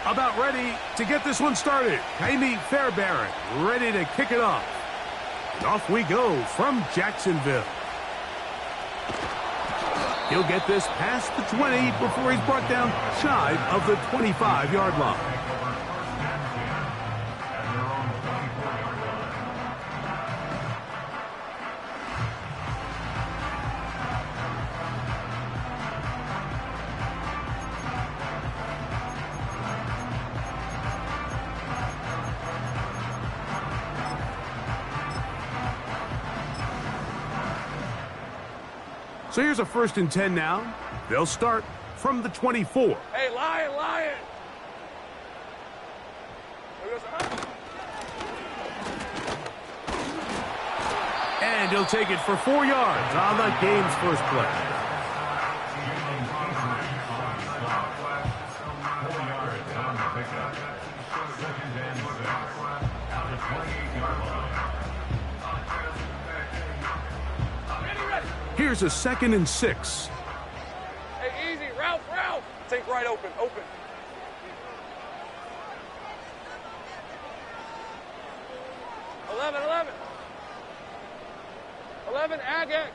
About ready to get this one started. Jamie Fairbairn ready to kick it off. And off we go from Jacksonville. He'll get this past the 20 before he's brought down shy of the 25-yard line. So here's a 1st and 10 now. They'll start from the 24. Hey, Lion! And he'll take it for 4 yards on the game's first play. Here's a 2nd and 6. Hey, easy, Ralph! Take right, open. 11, Agate.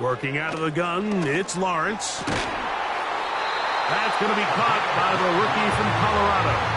Working out of the gun, it's Lawrence. That's going to be caught by the rookie from Colorado.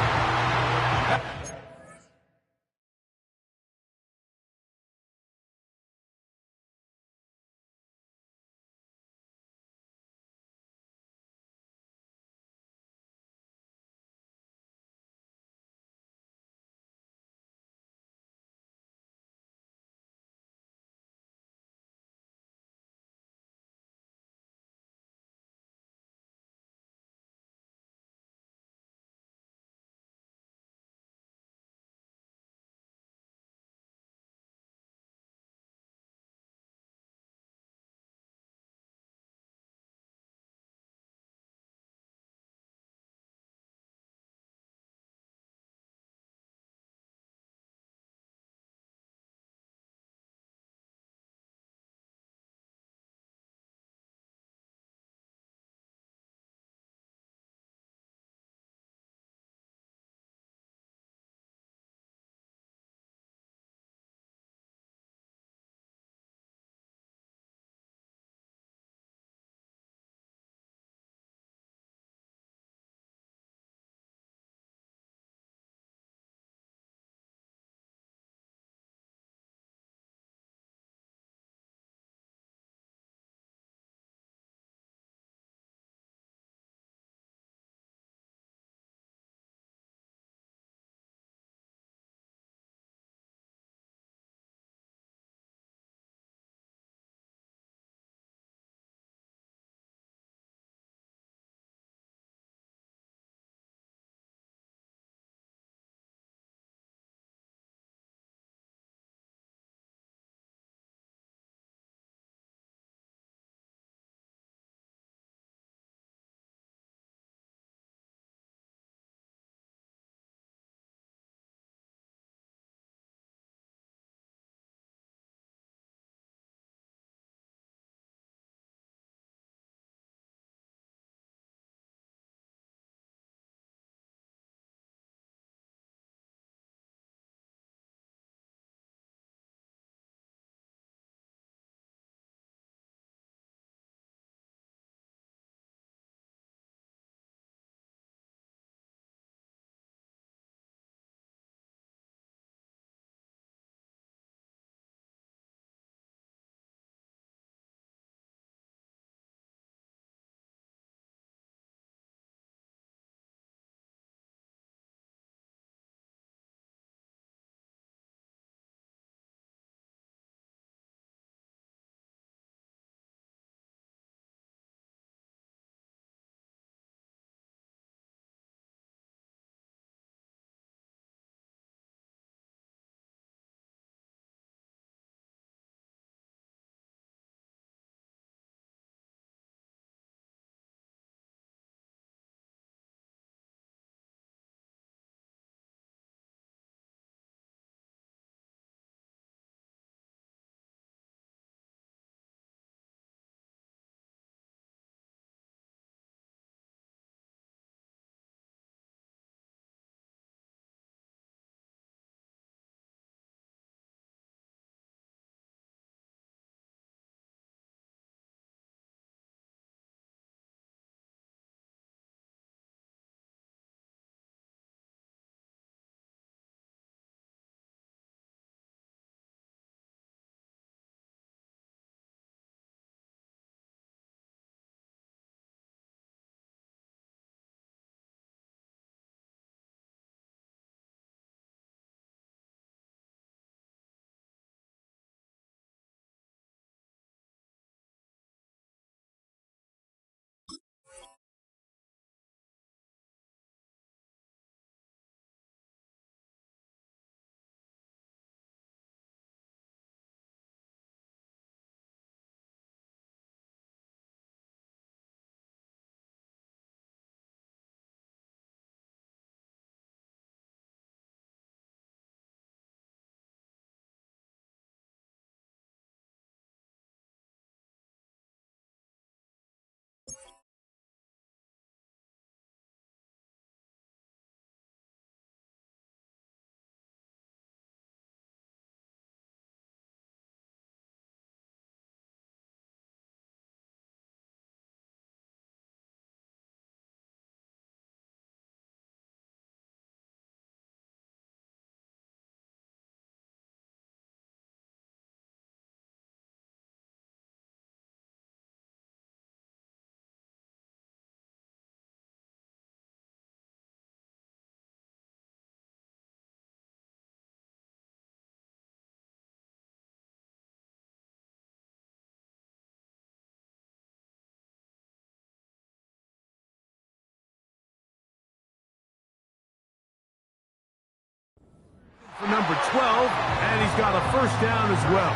For number 12, and he's got a first down as well.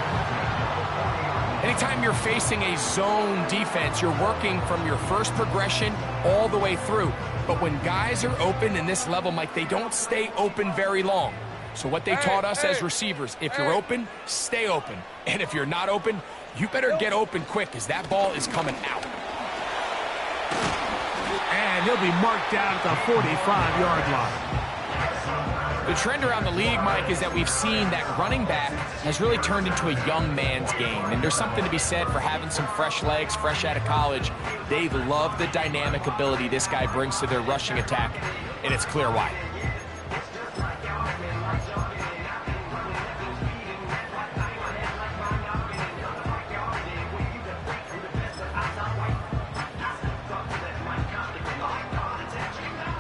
Anytime you're facing a zone defense, you're working from your first progression all the way through. But when guys are open in this level, Mike, they don't stay open very long. So what they taught us as receivers, if you're open, stay open. And if you're not open, you better get open quick because that ball is coming out. And he'll be marked down at the 45-yard line. The trend around the league, Mike, is that we've seen that running back has really turned into a young man's game. And there's something to be said for having some fresh legs, fresh out of college. They love the dynamic ability this guy brings to their rushing attack, and it's clear why.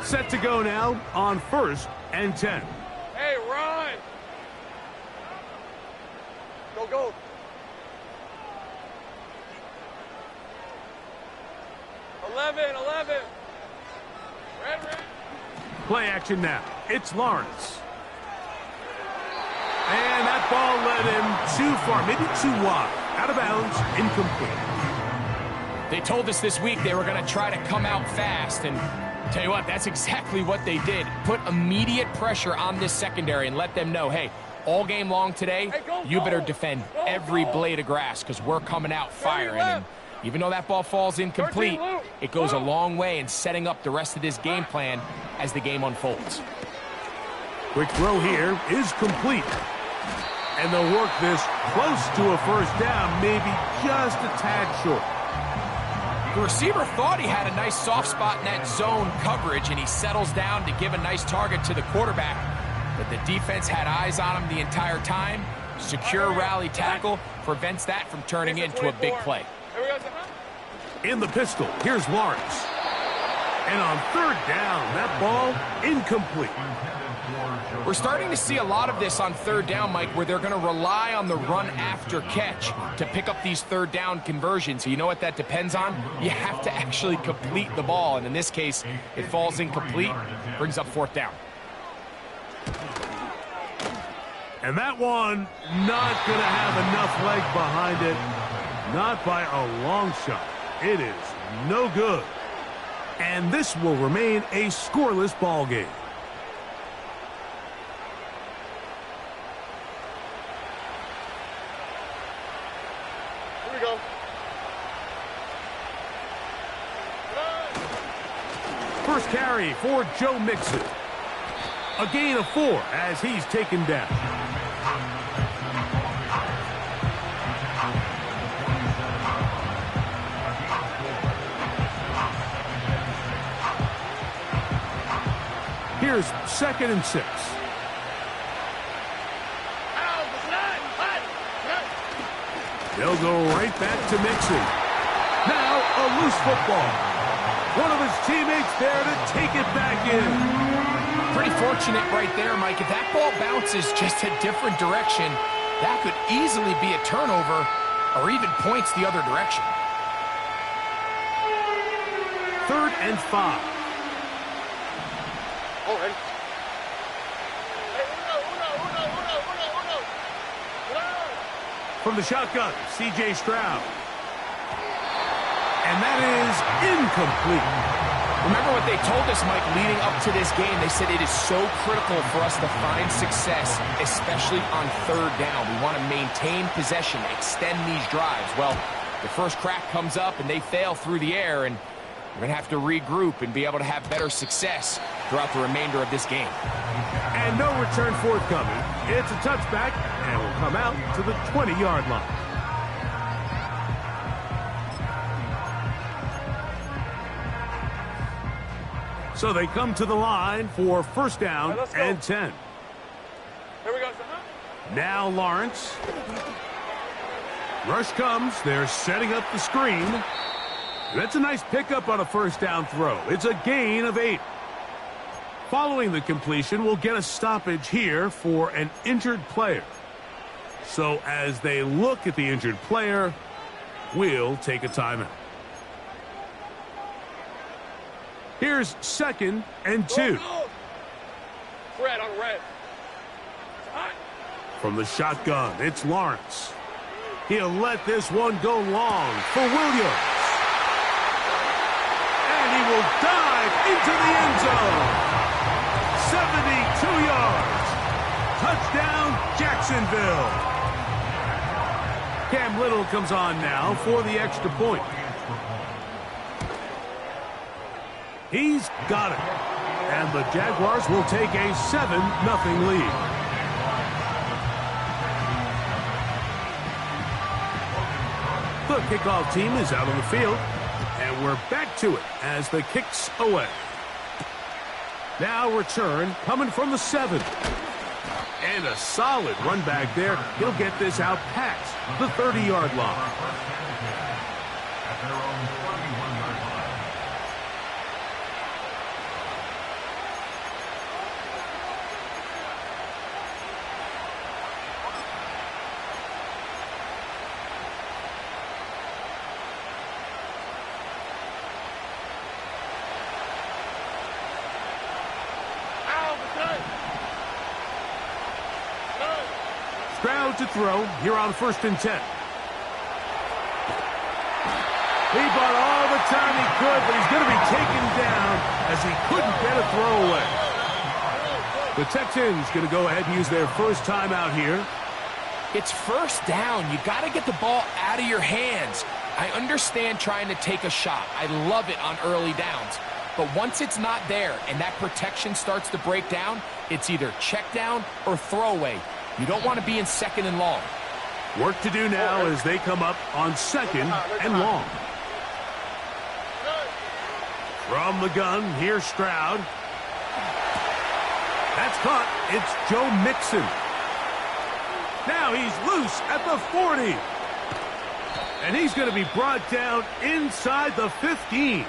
Set to go now on 1st and 10. Hey, run! Go, go. Eleven. Red. Play action now. It's Lawrence. And that ball led him too far, maybe too wide. Out of bounds, incomplete. They told us this week they were going to try to come out fast, and tell you what, that's exactly what they did. Put immediate pressure on this secondary and let them know, hey, all game long today, you better defend every blade of grass because we're coming out firing. And even though that ball falls incomplete, it goes a long way in setting up the rest of this game plan as the game unfolds. Quick throw here is complete. And they'll work this close to a first down, maybe just a tad short. The receiver thought he had a nice soft spot in that zone coverage, and he settles down to give a nice target to the quarterback. But the defense had eyes on him the entire time. Secure rally tackle prevents that from turning into a big play. In the pistol, here's Lawrence. And on 3rd down, that ball incomplete. We're starting to see a lot of this on 3rd down, Mike, where they're going to rely on the run after catch to pick up these 3rd down conversions. So you know what that depends on? You have to actually complete the ball. And in this case, it falls incomplete, brings up 4th down. And that one not going to have enough leg behind it. Not by a long shot. It is no good. And this will remain a scoreless ball game. Here we go. First carry for Joe Mixon. A gain of 4 as he's taken down. Here's 2nd and 6. They'll go right back to Mixon. Now a loose football. One of his teammates there to take it back in. Pretty fortunate right there, Mike. If that ball bounces just a different direction, that could easily be a turnover or even points the other direction. 3rd and 5. Already. From the shotgun, C.J. Stroud. And that is incomplete. Remember what they told us, Mike, leading up to this game. They said it is so critical for us to find success, especially on 3rd down. We want to maintain possession, extend these drives. Well, the first crack comes up and they fail through the air, and we're going to have to regroup and be able to have better success throughout the remainder of this game. And no return forthcoming. It's a touchback, and will come out to the 20-yard line. So they come to the line for 1st down and 10. Here we go. Now Lawrence. Rush comes. They're setting up the screen. That's a nice pickup on a 1st down throw. It's a gain of 8. Following the completion, we'll get a stoppage here for an injured player. So as they look at the injured player, we'll take a timeout. Here's 2nd and 2. Red on red. From the shotgun, it's Lawrence. He'll let this one go long for Williams. And he will dive into the end zone. 72 yards. Touchdown, Jacksonville. Cam Little comes on now for the extra point. He's got it. And the Jaguars will take a 7-0 lead. The kickoff team is out on the field. And we're back to it as the kick's away. Now return coming from the 7. And a solid run back there. He'll get this out past the 30-yard line. Stroud to throw here on 1st and 10. He bought all the time he could, but he's going to be taken down as he couldn't get a throw away. The Texans going to go ahead and use their first timeout here. It's 1st down. You got to get the ball out of your hands. I understand trying to take a shot. I love it on early downs. But once it's not there and that protection starts to break down, it's either check down or throwaway. You don't want to be in 2nd and long. Work to do now as they come up on 2nd and long. From the gun, here's Stroud. That's caught. It's Joe Mixon. Now he's loose at the 40. And he's going to be brought down inside the 15.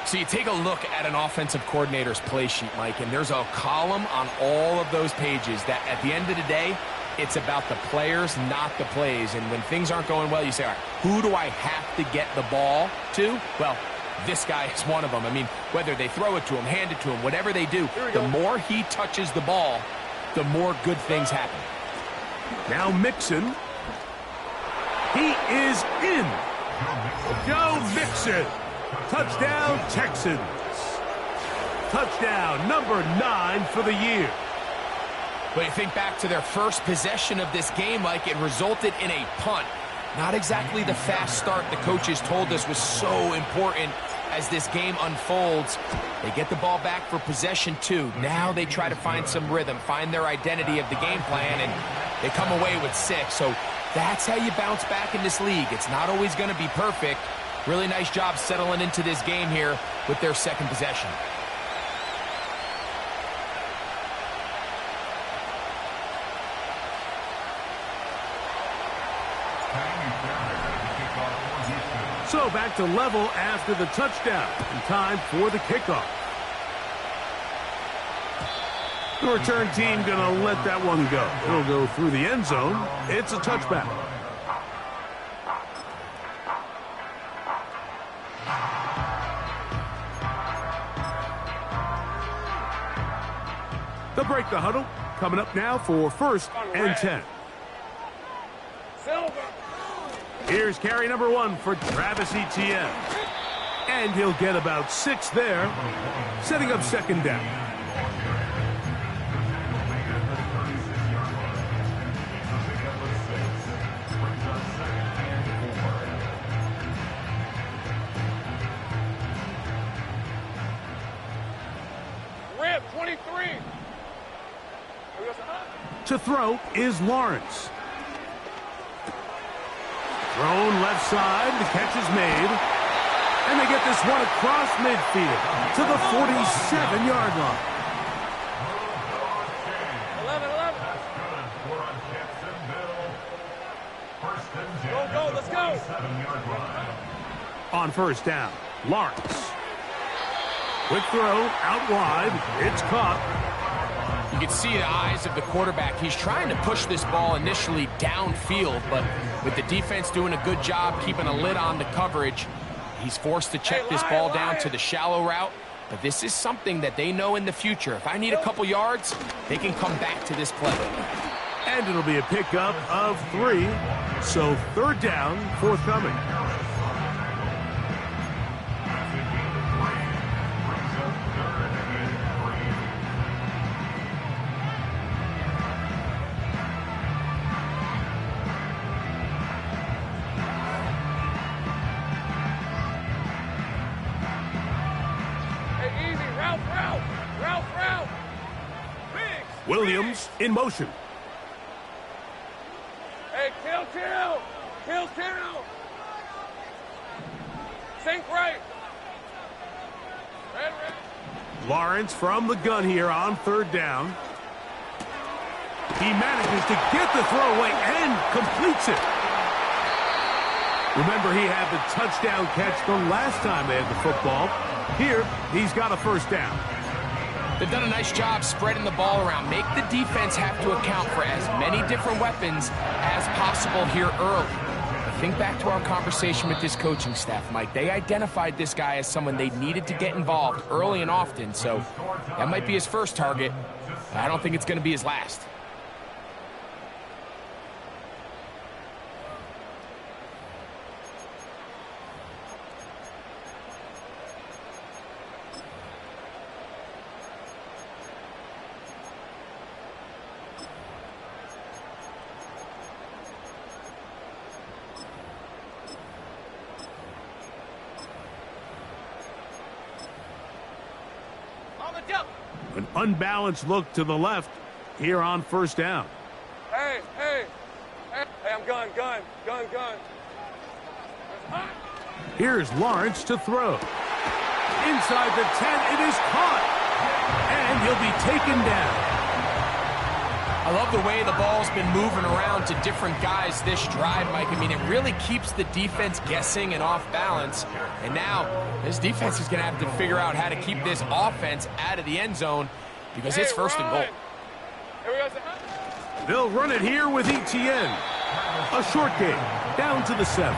So you take a look at an offensive coordinator's play sheet, Mike, and there's a column on all of those pages that at the end of the day, it's about the players, not the plays. And when things aren't going well, you say, all right, who do I have to get the ball to? Well, this guy is one of them. I mean, whether they throw it to him, hand it to him, whatever they do, the more he touches the ball, the more good things happen. Now Mixon. He is in. Joe Mixon. Touchdown, Texans. Touchdown, number 9 for the year. But you think back to their first possession of this game, Mike, it resulted in a punt. Not exactly the fast start the coaches told us was so important as this game unfolds. They get the ball back for possession 2. Now they try to find some rhythm, find their identity of the game plan, and they come away with 6. So that's how you bounce back in this league. It's not always going to be perfect. Really nice job settling into this game here with their 2nd possession. So back to level after the touchdown. And time for the kickoff. The return team going to let that one go. It'll go through the end zone. It's a touchback. They'll break the huddle. Coming up now for 1st and 10. Here's carry number 1 for Travis Etienne. And he'll get about 6 there, setting up 2nd down. Rip, 23. To throw is Lawrence. Thrown left side, the catch is made. And they get this one across midfield to the 47-yard line. 11. Go, let's go. On 1st down, Lawrence. Quick throw, out wide, it's caught. You can see the eyes of the quarterback. He's trying to push this ball initially downfield, but with the defense doing a good job keeping a lid on the coverage, he's forced to check this ball down to the shallow route, But this is something that they know in the future. If I need a couple yards, they can come back to this play. And it'll be a pickup of 3. So 3rd down forthcoming. Williams in motion. Hey, kill. Sink right. Red. Lawrence from the gun here on 3rd down. He manages to get the throw away and completes it. Remember, he had the touchdown catch the last time they had the football. Here, he's got a 1st down. They've done a nice job spreading the ball around. Make the defense have to account for as many different weapons as possible here early. Think back to our conversation with this coaching staff, Mike. They identified this guy as someone they needed to get involved early and often, so that might be his first target. I don't think it's going to be his last. An unbalanced look to the left here on 1st down. Hey, I'm gun. Here's Lawrence to throw. Inside the 10, it is caught. And he'll be taken down. I love the way the ball's been moving around to different guys this drive, Mike. I mean, it really keeps the defense guessing and off balance. And now, this defense is going to have to figure out how to keep this offense out of the end zone because it's 1st and goal. Here we go. They'll run it here with Etienne. A short game, down to the 7.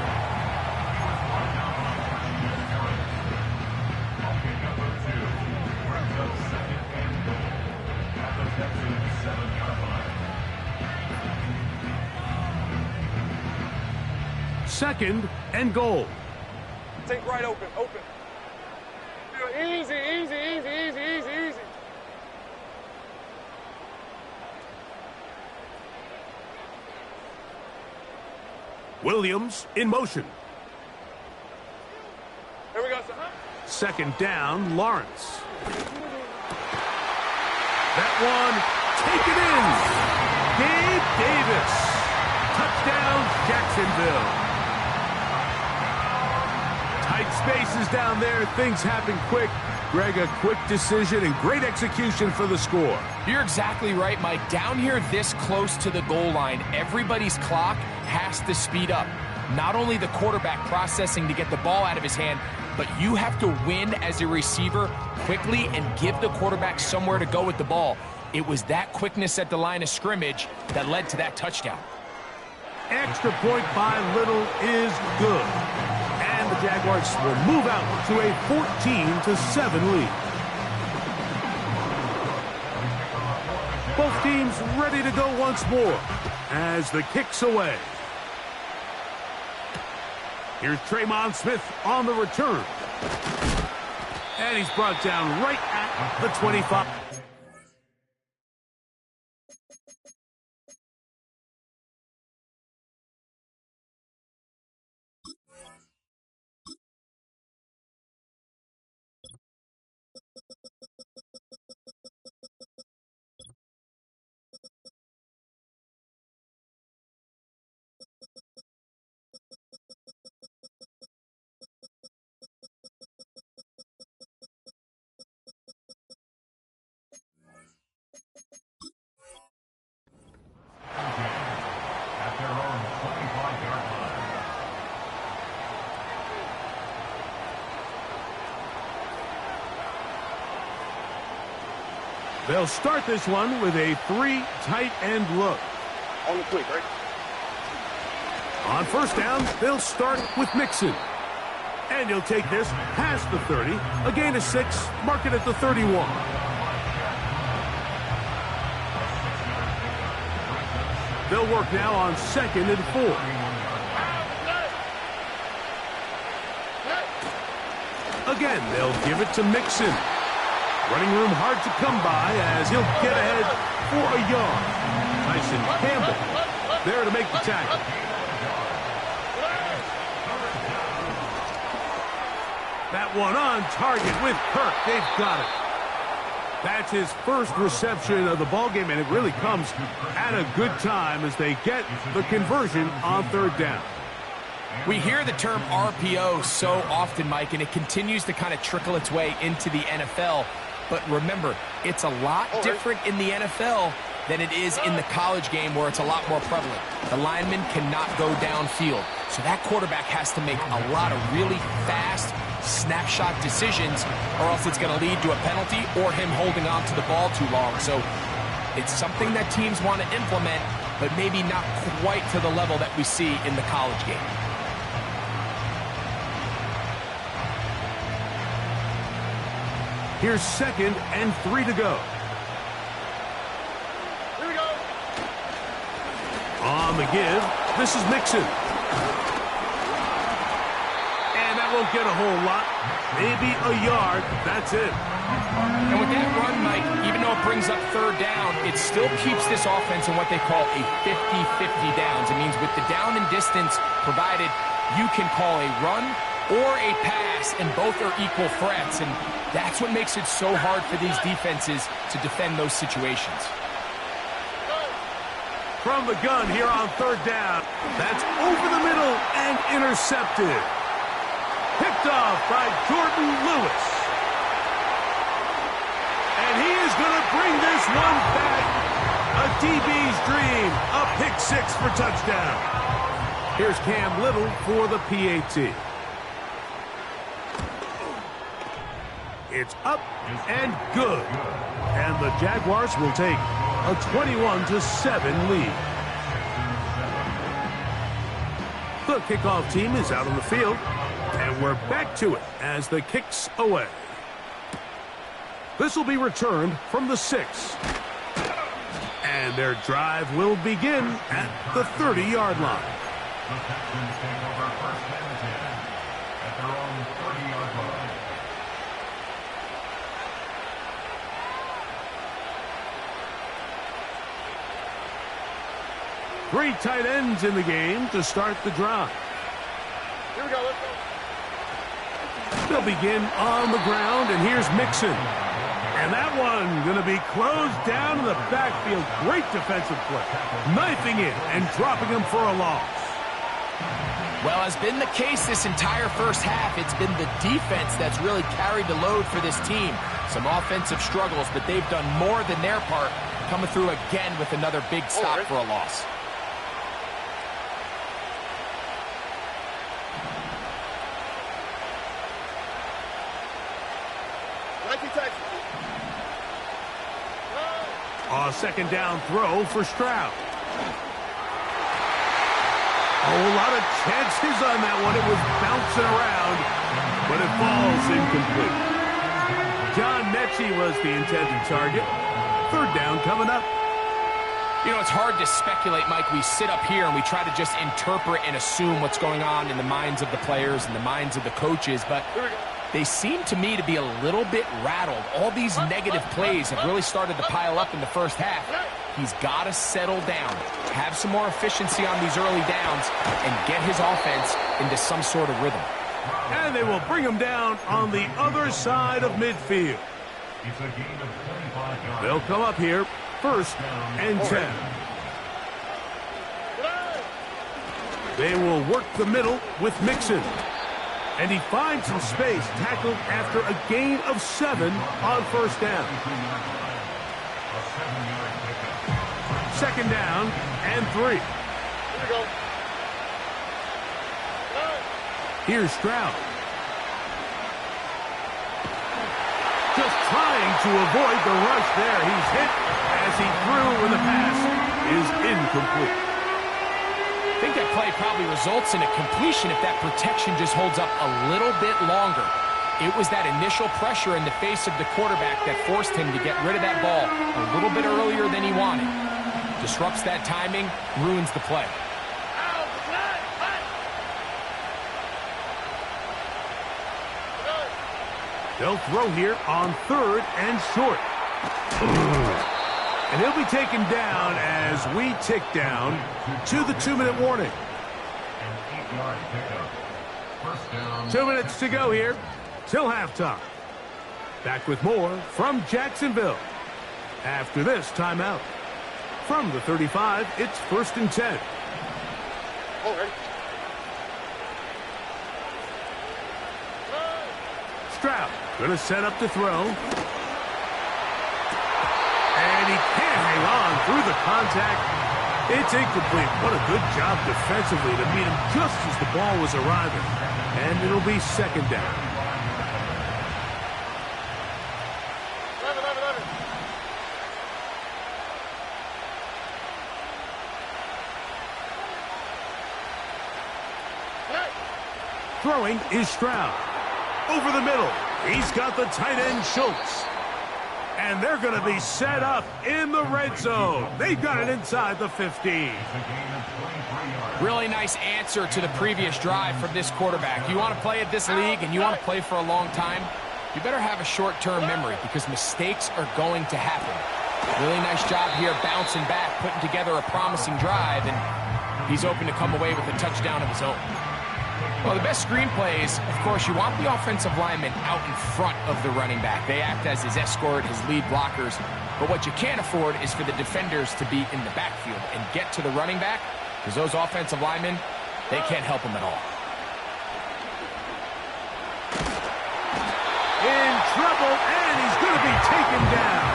Second and goal. Take right open. Easy. Williams in motion. Here we go, sir. 2nd down, Lawrence. That one, taken in. Gabe Davis. Touchdown, Jacksonville. Tight spaces down there. Things happen quick. Greg, a quick decision and great execution for the score. You're exactly right, Mike. Down here this close to the goal line, everybody's clock has to speed up. Not only the quarterback processing to get the ball out of his hand, but you have to win as a receiver quickly and give the quarterback somewhere to go with the ball. It was that quickness at the line of scrimmage that led to that touchdown. Extra point by Little is good. And the Jaguars will move out to a 14-7 lead. Both teams ready to go once more as the kick's away. Here's Tremon Smith on the return. And he's brought down right at the 25. They'll start this one with a 3 tight end look. On the quick, right? On 1st down, they'll start with Mixon. And he'll take this past the 30. A gain of 6. Mark it at the 31. They'll work now on 2nd and 4. Again, they'll give it to Mixon. Running room hard to come by as he'll get ahead for a yard. Tyson Campbell there to make the tackle. That one on target with Kirk. They've got it. That's his first reception of the ballgame, and it really comes at a good time as they get the conversion on 3rd down. We hear the term RPO so often, Mike, and it continues to kind of trickle its way into the NFL. But remember, it's a lot different in the NFL than it is in the college game where it's a lot more prevalent. The lineman cannot go downfield. So that quarterback has to make a lot of really fast snapshot decisions, or else it's going to lead to a penalty or him holding on to the ball too long. So it's something that teams want to implement, but maybe not quite to the level that we see in the college game. Here's 2nd and 3 to go. Here we go. On the give, this is Mixon. And that won't get a whole lot. Maybe a yard. That's it. And with that run, Mike, even though it brings up 3rd down, it still keeps this offense in what they call a 50-50 downs. It means with the down and distance provided, you can call a run or a pass, and both are equal threats. And that's what makes it so hard for these defenses to defend those situations. From the gun here on 3rd down. That's over the middle and intercepted. Picked off by Jordan Lewis. And he is going to bring this one back. A DB's dream. A pick 6 for touchdown. Here's Cam Little for the PAT. It's up and good. And the Jaguars will take a 21-7 lead. The kickoff team is out on the field, and we're back to it as the kick's away. This will be returned from the 6. And their drive will begin at the 30-yard line. The Texans take over 1st and 10 at their own 30-yard line. Three tight ends in the game to start the drive. Here we go. Let's go. They'll begin on the ground, and here's Mixon. And that one going to be closed down in the backfield. Great defensive play. Knifing it and dropping him for a loss. Well, as been the case this entire first half, it's been the defense that's really carried the load for this team. Some offensive struggles, but they've done more than their part, coming through again with another big stop for a loss. A 2nd down throw for Stroud. A whole lot of chances on that one. It was bouncing around, but it falls incomplete. John Mechie was the intended target. 3rd down coming up. You know, it's hard to speculate, Mike. We sit up here and we try to just interpret and assume what's going on in the minds of the players and the minds of the coaches, but they seem to me to be a little bit rattled. All these negative plays have really started to pile up in the first half. He's got to settle down, have some more efficiency on these early downs, and get his offense into some sort of rhythm. And they will bring him down on the other side of midfield. They'll come up here, 1st and 10. They will work the middle with Mixon. And he finds some space, tackled after a gain of 7 on 1st down. 2nd down and 3. Here we go. Here's Stroud. Just trying to avoid the rush there. He's hit as he threw when the pass is incomplete. I think that play probably results in a completion if that protection just holds up a little bit longer. It was that initial pressure in the face of the quarterback that forced him to get rid of that ball a little bit earlier than he wanted. Disrupts that timing, ruins the play. They'll throw here on 3rd and short. And he'll be taken down as we tick down to the 2-minute warning. 2 minutes to go here till halftime. Back with more from Jacksonville after this timeout. From the 35, it's 1st and 10. Okay. Stroud going to set up to throw. And he can't hang on through the contact. It's incomplete. What a good job defensively to meet him just as the ball was arriving. And it'll be 2nd down. 11. Throwing is Stroud. Over the middle. He's got the tight end Schultz. And they're going to be set up in the red zone. They've got it inside the 15. Really nice answer to the previous drive from this quarterback. You want to play at this league and you want to play for a long time, you better have a short-term memory because mistakes are going to happen. Really nice job here bouncing back, putting together a promising drive, and he's open to come away with a touchdown of his own. Well, the best screen plays, of course, you want the offensive lineman out in front of the running back. They act as his escort, his lead blockers. But what you can't afford is for the defenders to be in the backfield and get to the running back, because those offensive linemen, they can't help him at all. In trouble, and he's going to be taken down.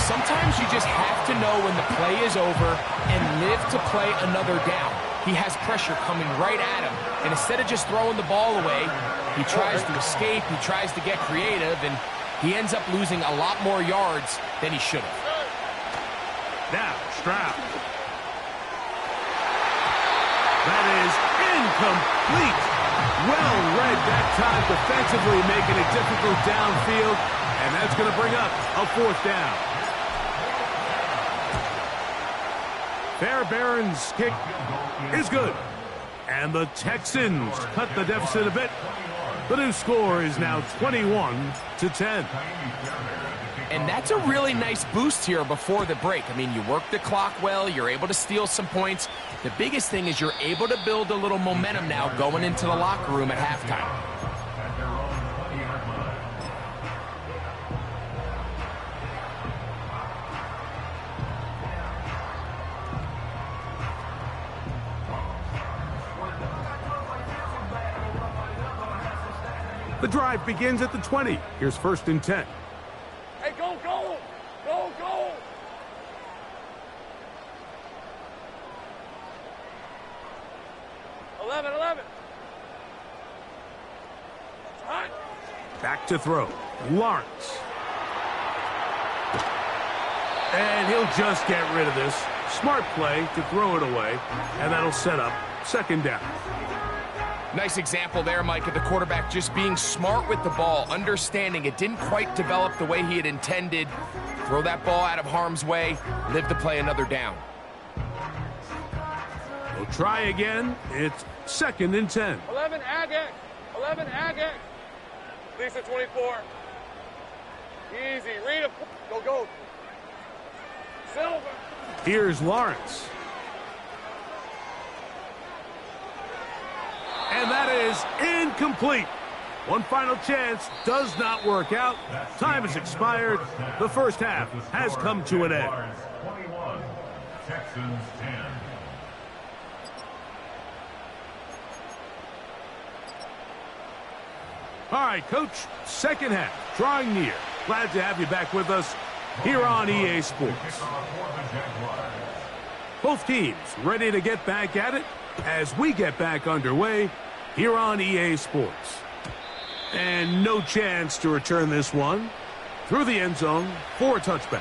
Sometimes you just have to know when the play is over and live to play another down. He has pressure coming right at him, and instead of just throwing the ball away, he tries to escape, he tries to get creative, and he ends up losing a lot more yards than he should have. Now, Stroud. That is incomplete. Well read that time defensively, making it difficult downfield, and that's going to bring up a 4th down. Fairbairn's kick is good. And the Texans cut the deficit a bit. The new score is now 21-10. And that's a really nice boost here before the break. I mean, you work the clock well, you're able to steal some points. The biggest thing is you're able to build a little momentum now going into the locker room at halftime. The drive begins at the 20. Here's 1st and 10. Hey, go! 11. Hot. Back to throw. Lawrence. And he'll just get rid of this. Smart play to throw it away. And that'll set up 2nd down. Nice example there, Mike, of the quarterback just being smart with the ball, understanding it didn't quite develop the way he had intended. Throw that ball out of harm's way, live to play another down. We'll try again. It's 2nd and 10. 11 Agate. Lisa 24. Easy. Read it. Go. Silver. Here's Lawrence. And that is incomplete. One final chance does not work out. Time has expired. The first half has come to an end. 21, Texans 10. All right, Coach, 2nd half, drawing near. Glad to have you back with us here on EA Sports. Both teams ready to get back at it as we get back underway here on EA Sports. And no chance to return this one through the end zone for a touchback.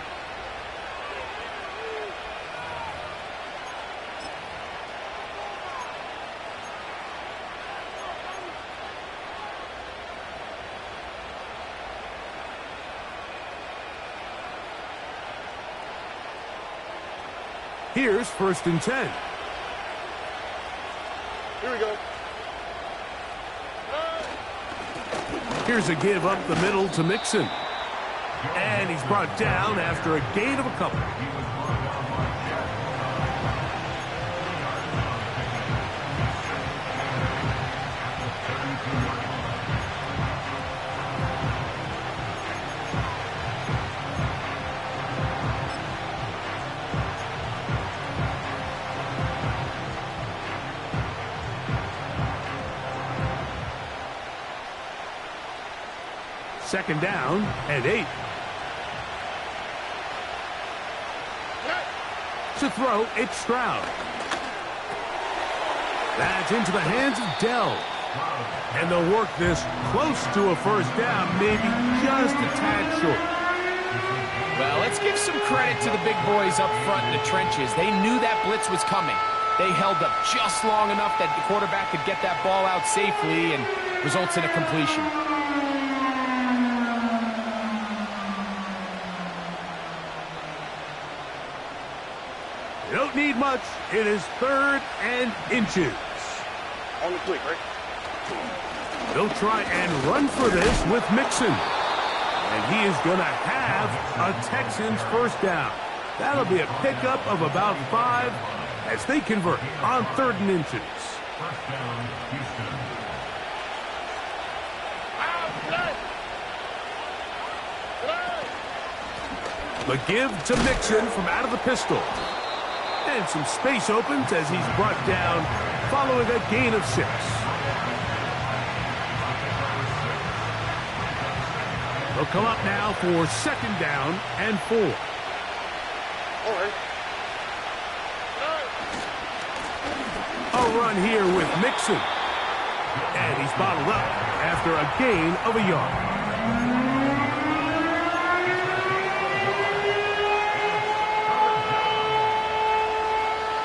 Here's 1st and 10. Here we go. Here's a give up the middle to Mixon. And he's brought down after a gain of a couple. Second down and 8. To throw, it's Stroud. That's into the hands of Dell. And they'll work this close to a first down, maybe just a tad short. Well, let's give some credit to the big boys up front in the trenches. They knew that blitz was coming. They held up just long enough that the quarterback could get that ball out safely and results in a completion. You don't need much. It is 3rd and inches. On the click, right? They'll try and run for this with Mixon. And he is going to have a Texans first down. That'll be a pickup of about 5 as they convert on 3rd and inches. First down, Houston. The give to Mixon from out of the pistol. And some space opens as he's brought down following a gain of 6. They'll come up now for 2nd down and 4. All right. A run here with Mixon. And he's bottled up after a gain of a yard.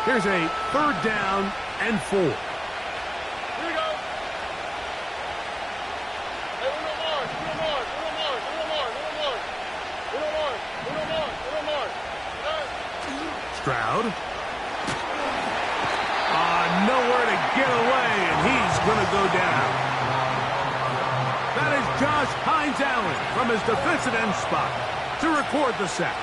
Here's a 3rd down and 4. Here we go. Hey, Uno Mars, Uno Mars, Uno Mars, Uno Mars, Uno Mars, Uno Mars, Uno Mars, Uno Mars. Stroud. Nowhere to get away, and he's going to go down. That is Josh Hines Allen from his defensive end spot to record the sack.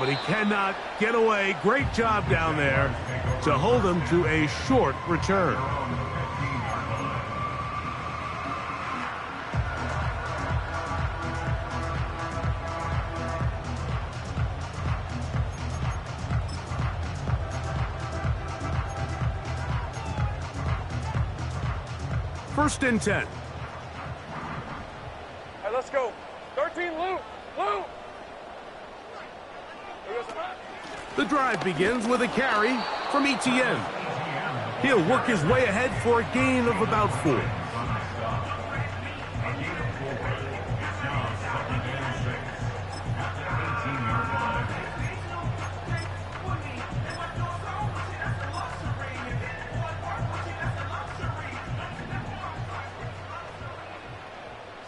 But he cannot get away. Great job down there to hold him to a short return. First and 10. Hey, let's go. 13, Luke. Luke. The drive begins with a carry from Etienne. He'll work his way ahead for a gain of about 4.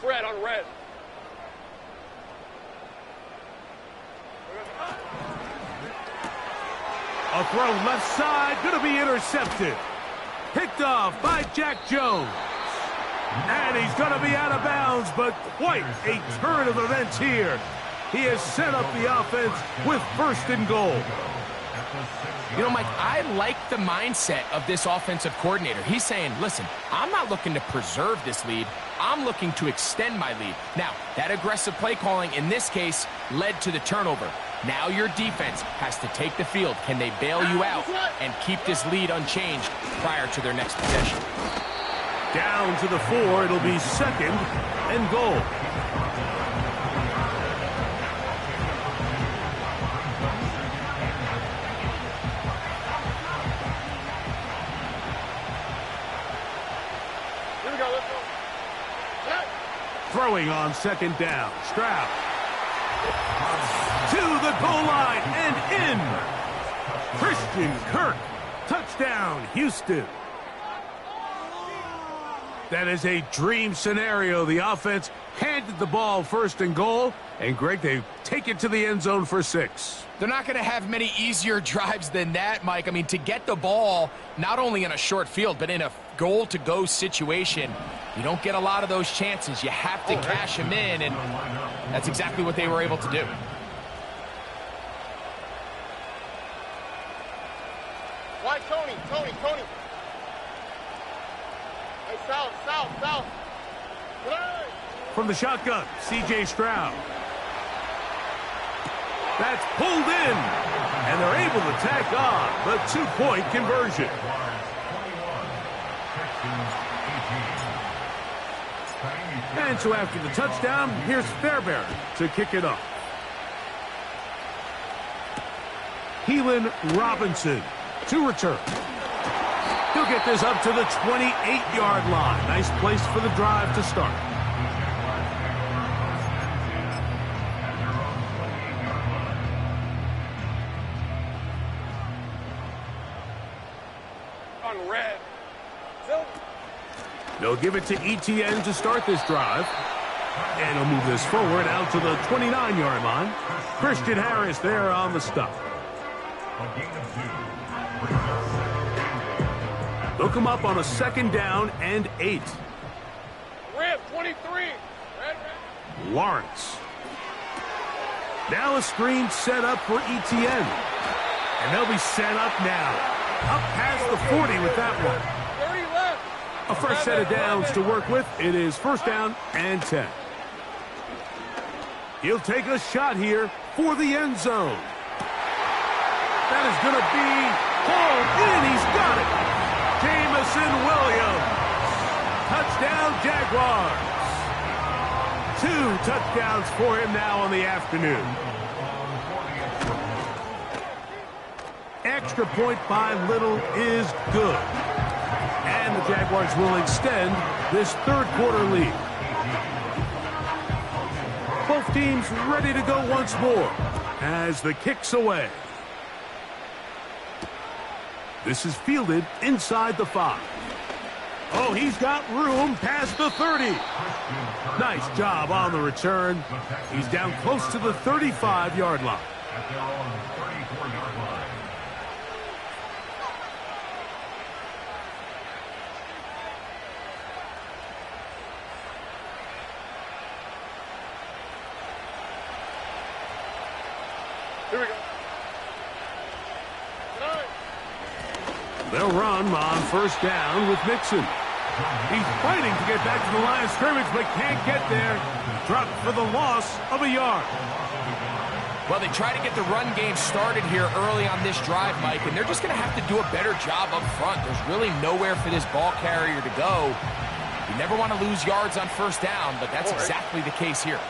Fred on red. A throw left side, going to be intercepted. Picked off by Jack Jones. And he's going to be out of bounds, but quite a turn of events here. He has set up the offense with 1st and goal. You know, Mike, I like the mindset of this offensive coordinator. He's saying, listen, I'm not looking to preserve this lead. I'm looking to extend my lead. Now, that aggressive play calling in this case led to the turnover. Now your defense has to take the field. Can they bail you out and keep this lead unchanged prior to their next possession? Down to the 4, it'll be 2nd and goal. Here we go, let's go. Throwing on 2nd down, Stroud. To the goal line and in. Christian Kirk. Touchdown, Houston. That is a dream scenario. The offense handed the ball first and goal, and Greg, they take it to the end zone for 6. They're not going to have many easier drives than that, Mike. I mean, to get the ball, not only in a short field, but in a goal-to-go situation, you don't get a lot of those chances. You have to cash them in, and that's exactly what they were able to do. Why, Tony? Hey, south. Hey! From the shotgun, C.J. Stroud. That's pulled in, and they're able to tack on the 2-point conversion. And so after the touchdown, here's Fairbairn to kick it off. Keelan Robinson to return. He'll get this up to the 28-yard line. Nice place for the drive to start. On red. They'll give it to ETN to start this drive. And he'll move this forward out to the 29-yard line. Christian Harris there on the stop. They'll come up on a 2nd down and 8. Red, 23. Red. Lawrence. Now a screen set up for ETN. And they'll be set up now. Up past the 40 with that one. 30 left. A fresh set of downs to work with. It is 1st down and 10. He'll take a shot here for the end zone. That is going to be hauled in. He's got it. Jamison Williams. Touchdown, Jaguars. 2 touchdowns for him now on the afternoon. Extra point by Little is good. And the Jaguars will extend this 3rd quarter lead. Both teams ready to go once more as the kick's away. This is fielded inside the 5. Oh, he's got room past the 30. Nice job on the return. He's down close to the 35-yard line. At their own 34-yard line. Here we go. They'll run on 1st down with Mixon. He's fighting to get back to the line of scrimmage, but can't get there. Dropped for the loss of a yard. Well, they try to get the run game started here early on this drive, Mike, and they're just going to have to do a better job up front. There's really nowhere for this ball carrier to go. You never want to lose yards on 1st down, but that's exactly the case here.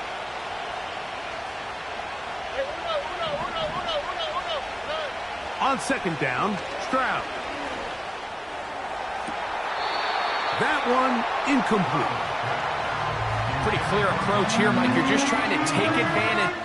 On 2nd down, Stroud. That one incomplete. Pretty clear approach here, Mike. You're just trying to take advantage.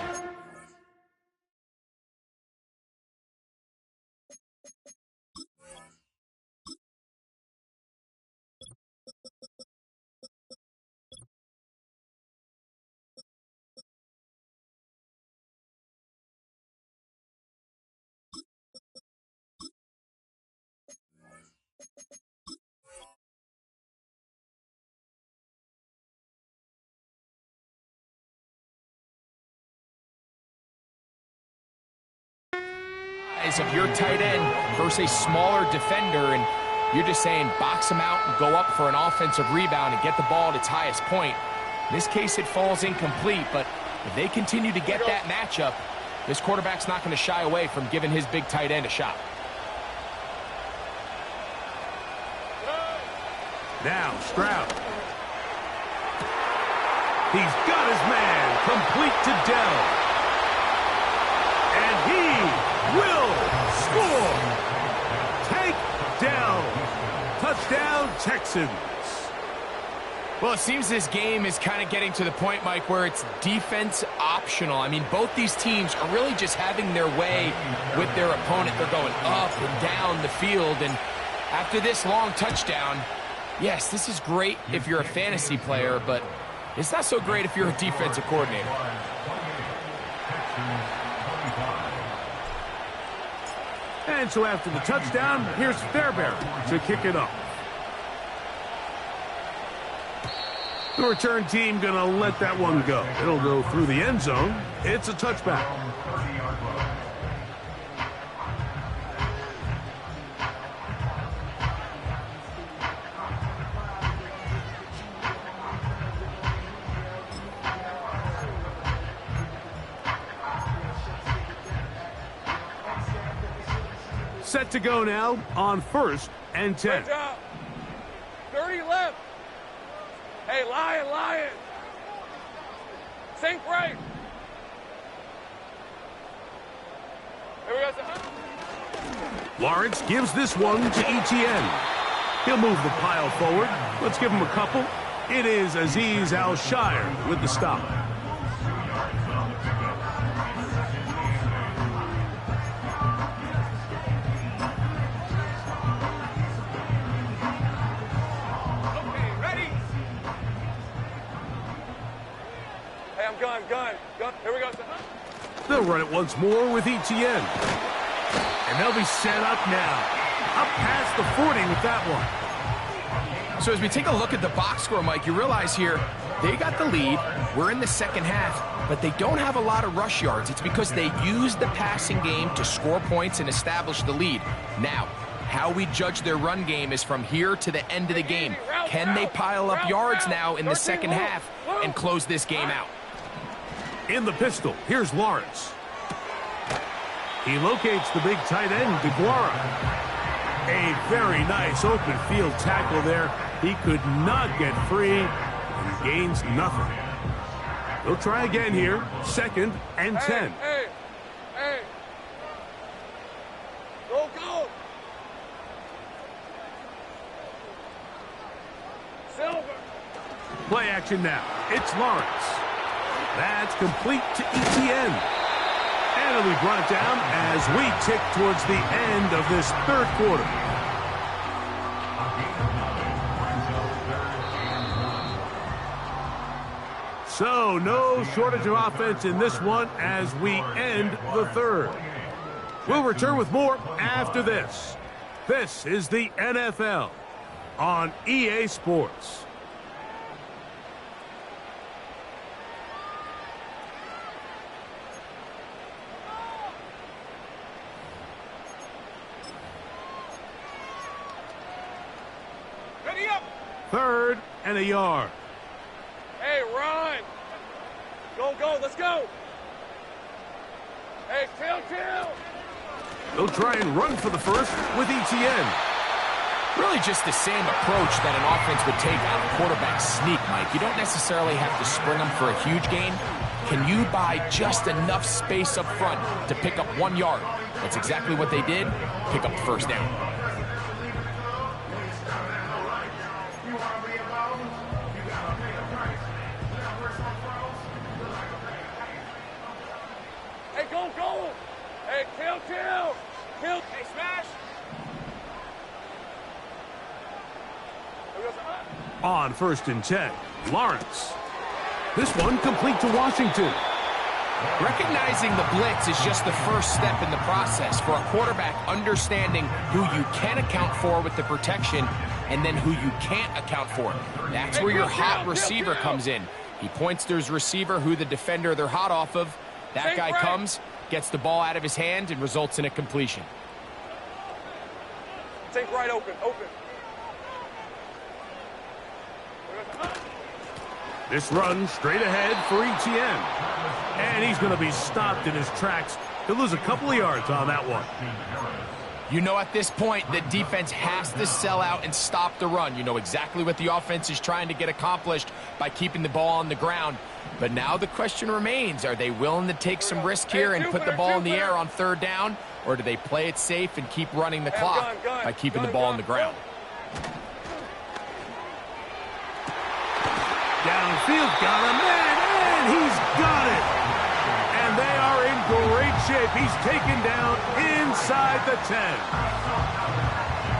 Of your tight end versus a smaller defender, and you're just saying box him out and go up for an offensive rebound and get the ball at its highest point. In this case, it falls incomplete, but if they continue to get that matchup, this quarterback's not going to shy away from giving his big tight end a shot. Now, Stroud. He's got his man complete to Dell. And he will score. Tank Dell. Touchdown, Texans. Well, it seems this game is kind of getting to the point, Mike, where it's defense optional. I mean, both these teams are really just having their way with their opponent. They're going up and down the field, and after this long touchdown, Yes, this is great if you're a fantasy player, but it's not so great if you're a defensive coordinator. And so after the touchdown, here's Fairbairn to kick it up. The return team going to let that one go. It'll go through the end zone. It's a touchback. Set to go now on 1st and 10. Good job. 30 left. Hey, Lion. Sink right. Here we go. Lawrence gives this one to Etienne. He'll move the pile forward. Let's give him a couple. It is Azeez Al-Shire with the stop. Gun. Here we go. They'll run it once more with Etienne. And they'll be set up now. Up past the 40 with that one. So as we take a look at the box score, Mike, you realize here they got the lead. We're in the second half, but they don't have a lot of rush yards. It's because they used the passing game to score points and establish the lead. Now, how we judge their run game is from here to the end of the game. Can they pile up yards now in the second half and close this game out? In the pistol, here's Lawrence. He locates the big tight end, DeGuara. A very nice open field tackle there. He could not get free and gains nothing. They'll try again here. 2nd and 10. Hey. Go. Silver. Play action now. It's Lawrence. That's complete to Etienne. And it'll be brought down as we tick towards the end of this 3rd quarter. So, no shortage of offense in this one as we end the 3rd. We'll return with more after this. This is the NFL on EA Sports. Ready up. 3rd and a yard. Hey, run. Go. Let's go. Hey, chill. They'll try and run for the first with Etienne. Really just the same approach that an offense would take on a quarterback sneak, Mike. You don't necessarily have to spring them for a huge gain. Can you buy just enough space up front to pick up 1 yard? That's exactly what they did. Pick up the first down. Hey, go. Hey, kill. Hey, smash. On 1st and 10, Lawrence. This one complete to Washington. Recognizing the blitz is just the first step in the process for a quarterback, understanding who you can account for with the protection and then who you can't account for. That's where your hot receiver comes in. He points to his receiver, who the defender they're hot off of. That guy comes, gets the ball out of his hand, and results in a completion. Sink right open. This run straight ahead for Etienne. And he's going to be stopped in his tracks. He'll lose a couple of yards on that one. You know, at this point, the defense has to sell out and stop the run. You know exactly what the offense is trying to get accomplished by keeping the ball on the ground. But now the question remains, are they willing to take some risk here and put the ball in the air on 3rd down? Or do they play it safe and keep running the clock by keeping the ball on the ground? Downfield, got him, and he's got it. And they are in great shape. He's taken down inside the 10.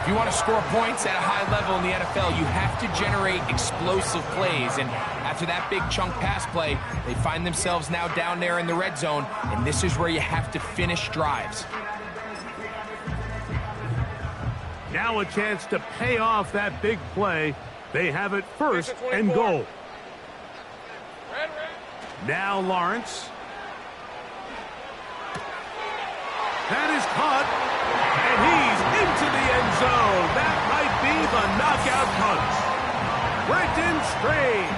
If you want to score points at a high level in the NFL, you have to generate explosive plays. And after that big chunk pass play, they find themselves now down there in the red zone, and this is where you have to finish drives. Now a chance to pay off that big play. They have it first and goal. Now Lawrence. That is caught, and he's into the end zone. That might be the knockout punch. Brenton Strange.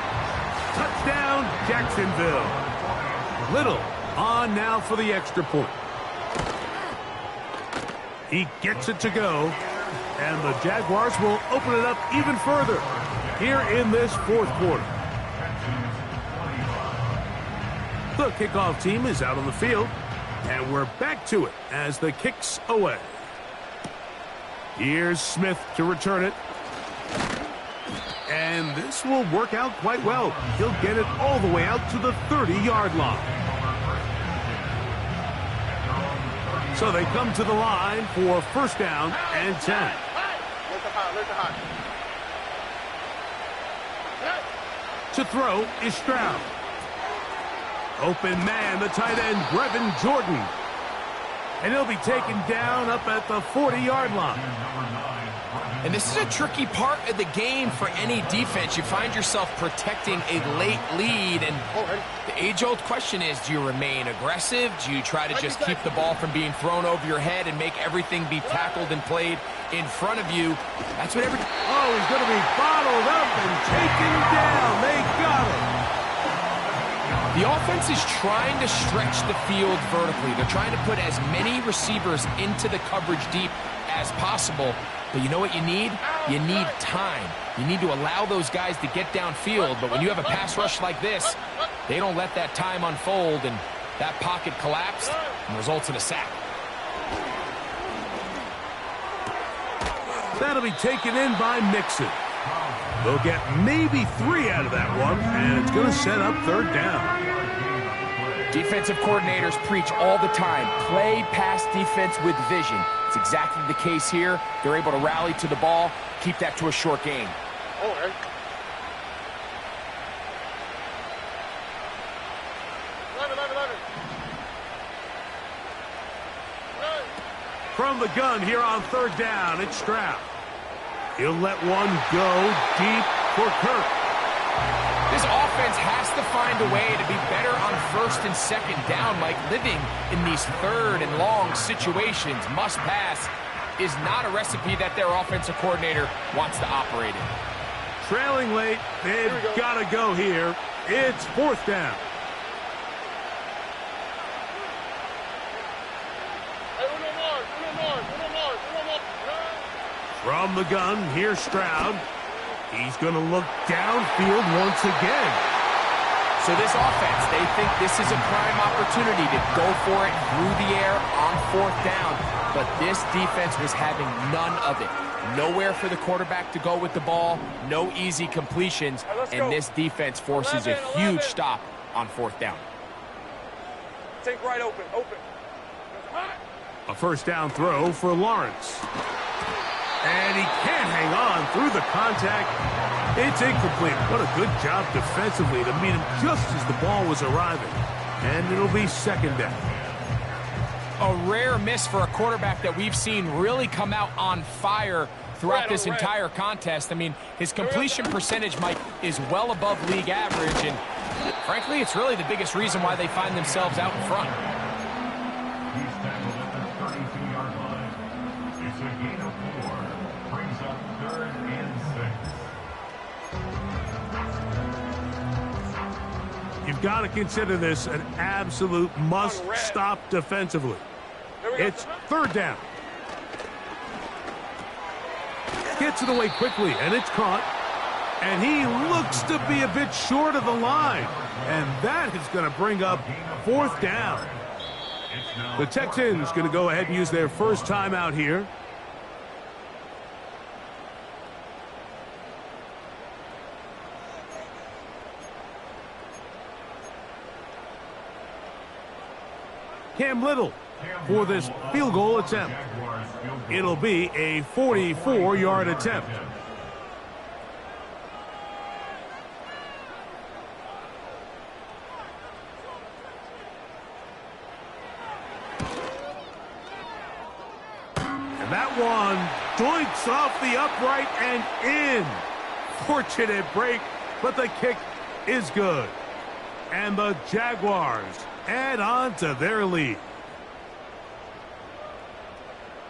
Touchdown, Jacksonville. Little on now for the extra point. He gets it to go, and the Jaguars will open it up even further here in this fourth quarter. The kickoff team is out on the field, and we're back to it as the kick's away. Here's Smith to return it. And this will work out quite well. He'll get it all the way out to the 30-yard line. So they come to the line for first down and 10. To throw is Stroud. Open man, the tight end, Brevin Jordan. And he'll be taken down up at the 40-yard line. And this is a tricky part of the game for any defense. You find yourself protecting a late lead, and the age-old question is, do you remain aggressive? Do you try to just keep the ball from being thrown over your head and make everything be tackled and played in front of you? That's what every... Oh, he's going to be bottled up and taken down. They got him. The offense is trying to stretch the field vertically. They're trying to put as many receivers into the coverage deep as possible. But you know what you need? You need time. You need to allow those guys to get downfield. But when you have a pass rush like this, they don't let that time unfold, and that pocket collapsed and results in a sack. That'll be taken in by Mixon. They'll get maybe 3 out of that one, and it's going to set up third down. Defensive coordinators preach all the time, play pass defense with vision. It's exactly the case here. They're able to rally to the ball, keep that to a short gain. From the gun here on third down, it's Stroud. He'll let one go deep for Kirk. This offense has to find a way to be better on first and second down, like living in these third and long situations. Must pass is not a recipe that their offensive coordinator wants to operate in. Trailing late, they've got to go here. It's fourth down. From the gun, here's Stroud. He's going to look downfield once again. So this offense, they think this is a prime opportunity to go for it through the air on fourth down. But this defense was having none of it. Nowhere for the quarterback to go with the ball, no easy completions, and this defense forces a huge stop on fourth down. Take right open. A first down throw for Lawrence. And he can't hang on through the contact. It's incomplete. What a good job defensively to meet him just as the ball was arriving. And it'll be second down. A rare miss for a quarterback that we've seen really come out on fire throughout this entire contest. I mean, his completion percentage, Mike, is well above league average. And frankly, it's really the biggest reason why they find themselves out in front. He's tackled at the 32-yard line. It's a gain of 4. Brings up third and 6. You've got to consider this an absolute must-stop defensively. It's third down. Gets it away quickly, and it's caught. And he looks to be a bit short of the line. And that is going to bring up fourth down. The Texans going to go ahead and use their first timeout here. Cam Little for this field goal attempt. Jaguars It'll be a 44-yard attempt. And that one doinks off the upright and in. Fortunate break, but the kick is good. And the Jaguars add on to their lead.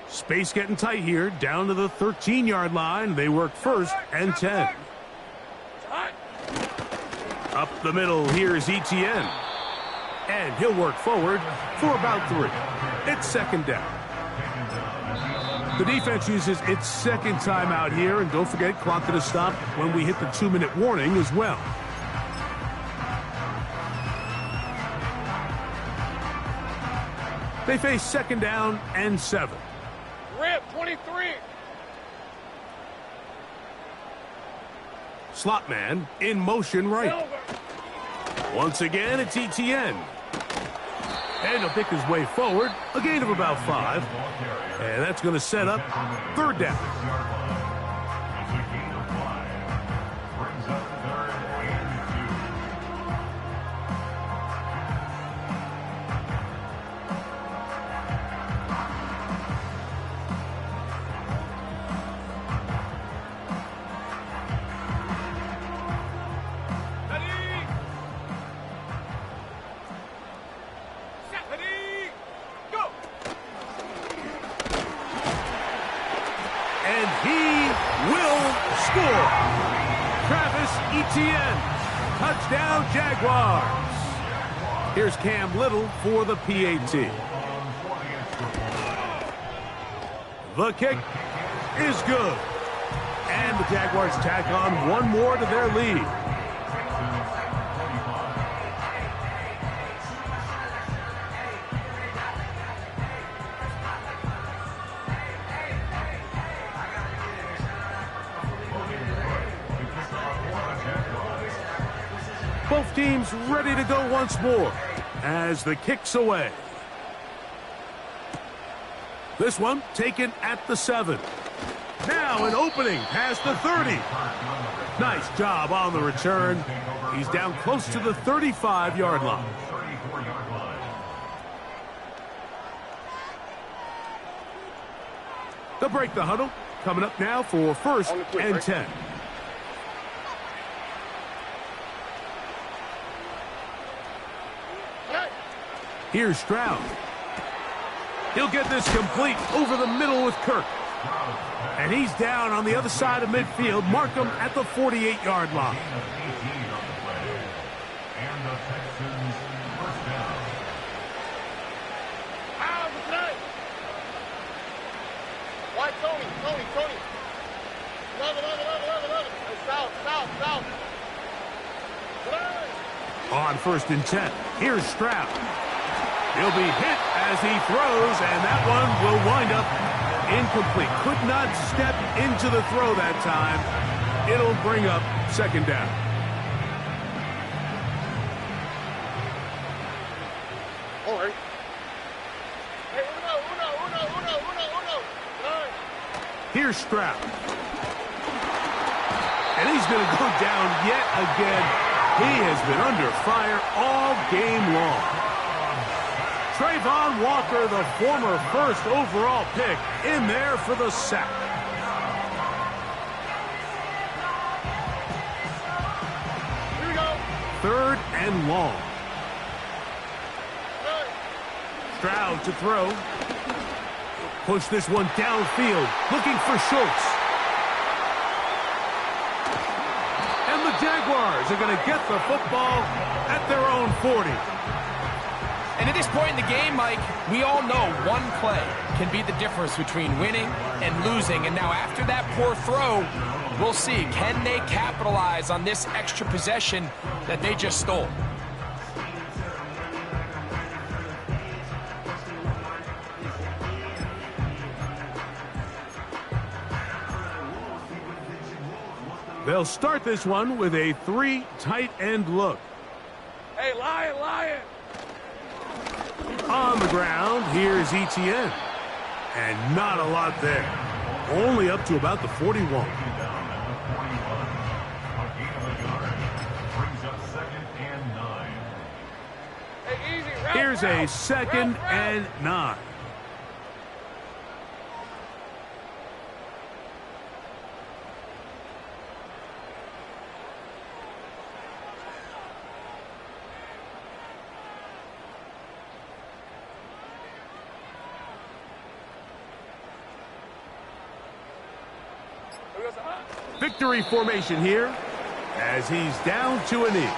Space getting tight here, down to the 13-yard line. They work first and 10. Up the middle, here's Etienne. And he'll work forward for about 3. It's second down. The defense uses its second timeout here, and don't forget, clock to stop when we hit the 2-minute warning as well. They face second down and 7. Rip, 23. Slot man in motion right. Once again, it's Etienne. And he'll pick his way forward, a gain of about 5. And that's going to set up third down. It's a gain of 5. Brings up third and 2. Go. And he will score. Travis Etienne. Touchdown, Jaguars. Here's Cam Little for the PAT. The kick is good. And the Jaguars tack on one more to their lead. Both teams ready to go once more as the kick's away. This one taken at the 7. Now an opening past the 30. Nice job on the return. He's down close to the 35-yard line. They'll break the huddle. Coming up now for first and 10. Here's Stroud. He'll get this complete over the middle with Kirk. And he's down on the other side of midfield. Mark him at the 48-yard line. And the Texans first down. Why, Tony? Love it. South. On first and 10, here's Stroud. He'll be hit as he throws, and that one will wind up incomplete. Could not step into the throw that time. It'll bring up second down. All right. Hey, uno. Here's Stroud. And he's going to go down yet again. He has been under fire all game long. Trayvon Walker, the former first overall pick, in there for the sack. Here we go. Third and long. Stroud to throw. Push this one downfield, looking for Schultz. And the Jaguars are going to get the football at their own 40. And at this point in the game, Mike, we all know one play can be the difference between winning and losing. And now after that poor throw, we'll see, can they capitalize on this extra possession that they just stole? They'll start this one with a 3 tight end look. Hey, Lion. On the ground, here's Etienne. And not a lot there. Only up to about the 41. Down at the 41. A gain of a yard. Brings up 2nd and 9. Hey, easy. Route, Here's a route, 2nd route. and 9. Victory formation here as he's down to a knee.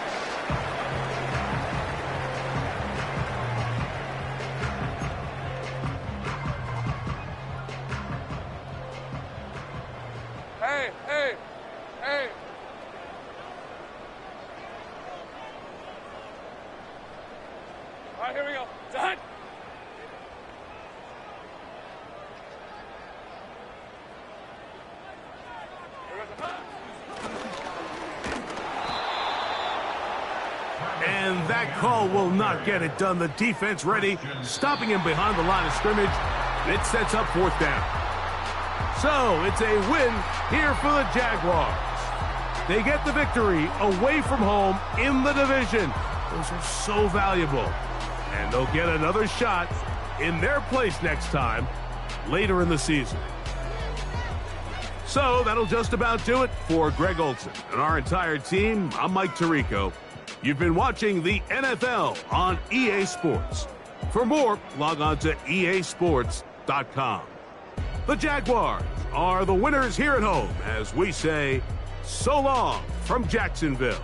Hey, hey, hey. All right, here we go. Done. And that call will not get it done. The defense ready, stopping him behind the line of scrimmage. It sets up 4th down. So it's a win here for the Jaguars. They get the victory away from home in the division. Those are so valuable. And they'll get another shot in their place next time later in the season. So that'll just about do it for Greg Olsen and our entire team. I'm Mike Tirico. You've been watching the NFL on EA Sports. For more, log on to easports.com. The Jaguars are the winners here at home as we say so long from Jacksonville.